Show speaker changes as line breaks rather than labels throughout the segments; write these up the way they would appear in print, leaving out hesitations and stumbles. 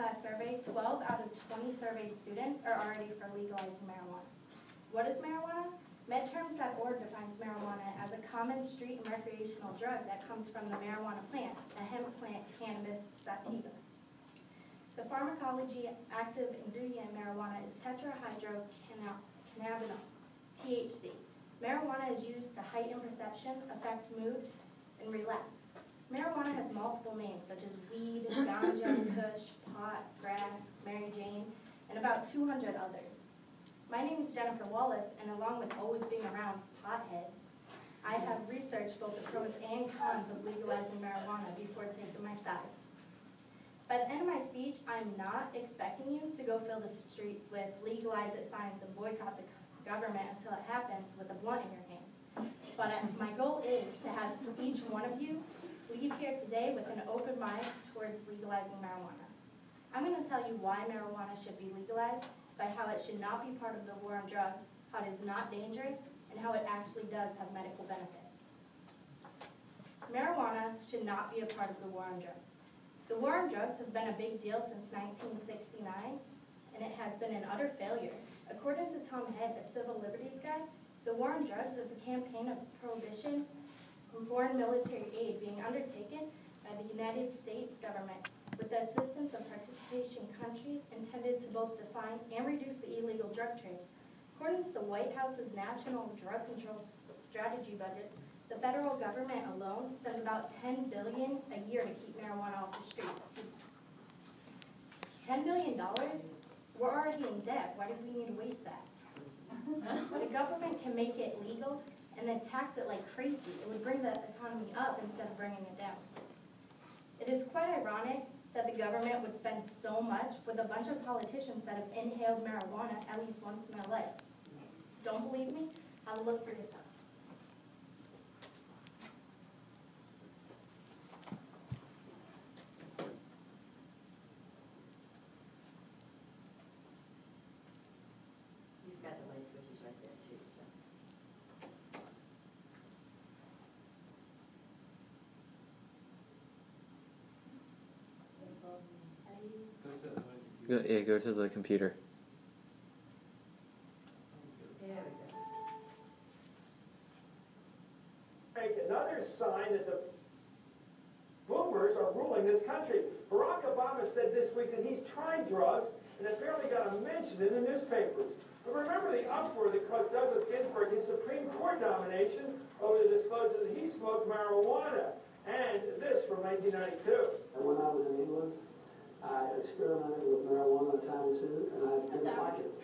class survey, 12 out of 20 surveyed students are already for legalizing marijuana. What is marijuana? MedTerms.org defines marijuana as a common street and recreational drug that comes from the marijuana plant, a hemp plant, Cannabis sativa. The pharmacology active ingredient in marijuana is tetrahydrocannabinol, THC. Marijuana is used to heighten perception, affect mood, and relax. Marijuana has multiple names such as weed, ganja, kush, pot, grass, Mary Jane, and about 200 others. My name is Jennifer Wallace, and along with always being around potheads, I have researched both the pros and cons of legalizing marijuana before taking my side. By the end of my speech, I'm not expecting you to go fill the streets with legalize it signs and boycott the government until it happens with a blunt in your hand. But my goal is to have each one of you leave here today with an open mind towards legalizing marijuana. I'm going to tell you why marijuana should be legalized, by how it should not be part of the war on drugs, how it is not dangerous, and how it actually does have medical benefits. Marijuana should not be a part of the war on drugs. The war on drugs has been a big deal since 1969, and it has been an utter failure. According to Tom Head, a civil liberties guy, the war on drugs is a campaign of prohibition and foreign military aid being undertaken by the United States government with the assistance of participation countries intended to both define and reduce the illegal drug trade. According to the White House's National Drug Control Strategy budget, the federal government alone spends about $10 billion a year to keep marijuana off the streets. $10 billion? We're already in debt. Why do we need to waste that? The government can make it legal and then tax it like crazy. It would bring the economy up instead of bringing it down. It is quite ironic that the government would spend so much with a bunch of politicians that have inhaled marijuana at least once in their lives. Don't believe me? Have a look for yourselves.
You've got the light switches right there too, so.
Go to the computer.
There we go.
Another sign that the boomers are ruling this country. Barack Obama said this week that he's tried drugs and it barely got a mention in the newspapers. But remember the uproar that caused Douglas Ginsburg his Supreme Court nomination over the disclosure that he smoked marijuana. And this from 1992.
And when I was in England, I experimented with marijuana a time or two, and I didn't like it.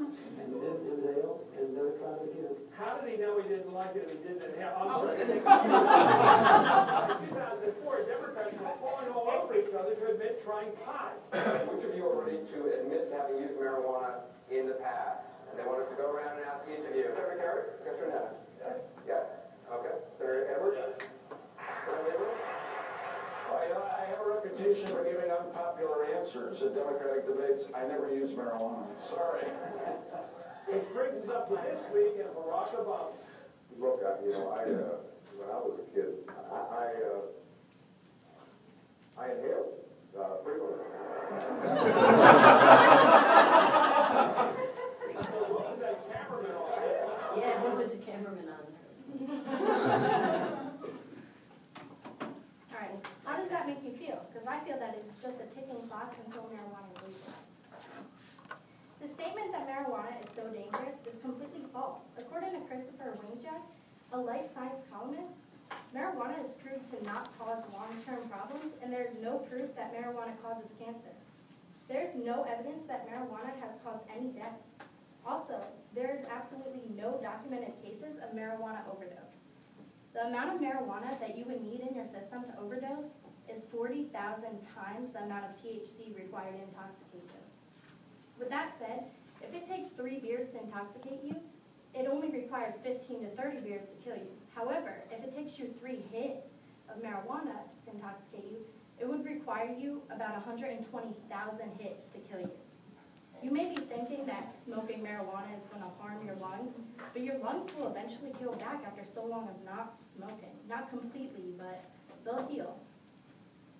And didn't inhale, and never tried it again.
How did he know he didn't like it if he didn't inhale? In 2004, Democrats were falling all over each other to admit trying pot.
Which of you are ready to admit to having used marijuana in the past? And they want us to go around and ask each of you. Senator Garrett, yes or no? Yes. Yes. Okay. Senator Edwards? Yes. Senator Edwards?
I have a reputation for giving unpopular answers at Democratic debates. I never use marijuana. Sorry.
Which brings us up to this week and Barack Obama.
Look, when I was a kid, I inhaled frequently.
What was that cameraman on?
Yeah, what was the cameraman on?
All right, how does that make you feel? Because I feel that it's just a ticking clock until marijuana is legalized. The statement that marijuana is so dangerous is completely false. According to Christopher Winjack, a life science columnist, marijuana is proved to not cause long-term problems, and there's no proof that marijuana causes cancer. There's no evidence that marijuana has caused any deaths. Also, there is absolutely no documented cases of marijuana overdose. The amount of marijuana that you would need in your system to overdose is 40,000 times the amount of THC required to intoxicate you. With that said, if it takes 3 beers to intoxicate you, it only requires 15 to 30 beers to kill you. However, if it takes you 3 hits of marijuana to intoxicate you, it would require you about 120,000 hits to kill you. You may be thinking that smoking marijuana is going to harm your lungs, but your lungs will eventually heal back after so long of not smoking. Not completely, but they'll heal.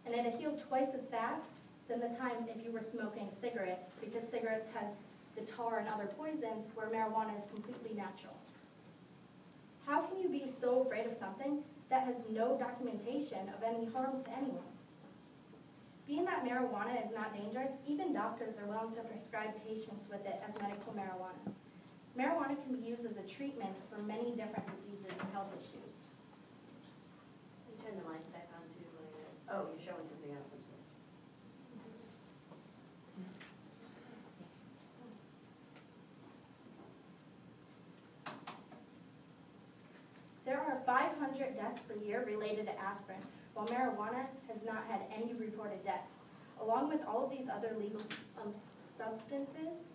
And it'll heal twice as fast than the time if you were smoking cigarettes, because cigarettes has the tar and other poisons where marijuana is completely natural. How can you be so afraid of something that has no documentation of any harm to anyone? Being that marijuana is not dangerous, even doctors are willing to prescribe patients with it as medical marijuana. Marijuana can be used as a treatment for many different diseases and health issues.
You turn the light back on to, oh, you're showing something else, I'm sorry.
There are 500 deaths a year related to aspirin, while marijuana has not had any reported deaths. Along with all of these other legal substances,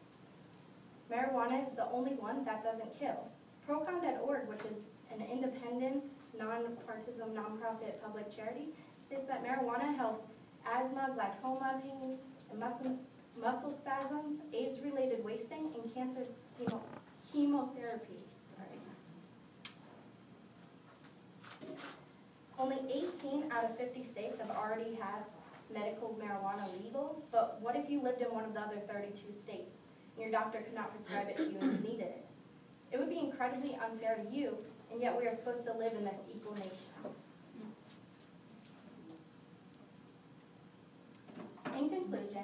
marijuana is the only one that doesn't kill. Procon.org, which is an independent, non-partisan, nonprofit public charity, states that marijuana helps asthma, glaucoma, pain, and muscle spasms, AIDS-related wasting, and cancer chemotherapy. Only 18 out of 50 states have already had medical marijuana legal, but what if you lived in one of the other 32 states and your doctor could not prescribe it to you and you needed it? It would be incredibly unfair to you, and yet we are supposed to live in this equal nation. In conclusion,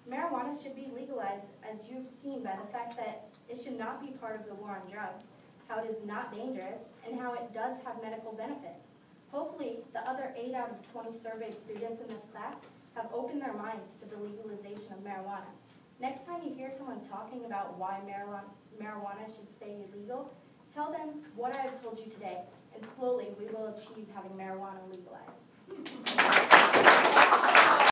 marijuana should be legalized, as you've seen by the fact that it should not be part of the war on drugs, how it is not dangerous, and how it does have medical benefits. Hopefully, the other 8 out of 20 surveyed students in this class have opened their minds to the legalization of marijuana. Next time you hear someone talking about why marijuana should stay illegal, tell them what I have told you today, and slowly we will achieve having marijuana legalized.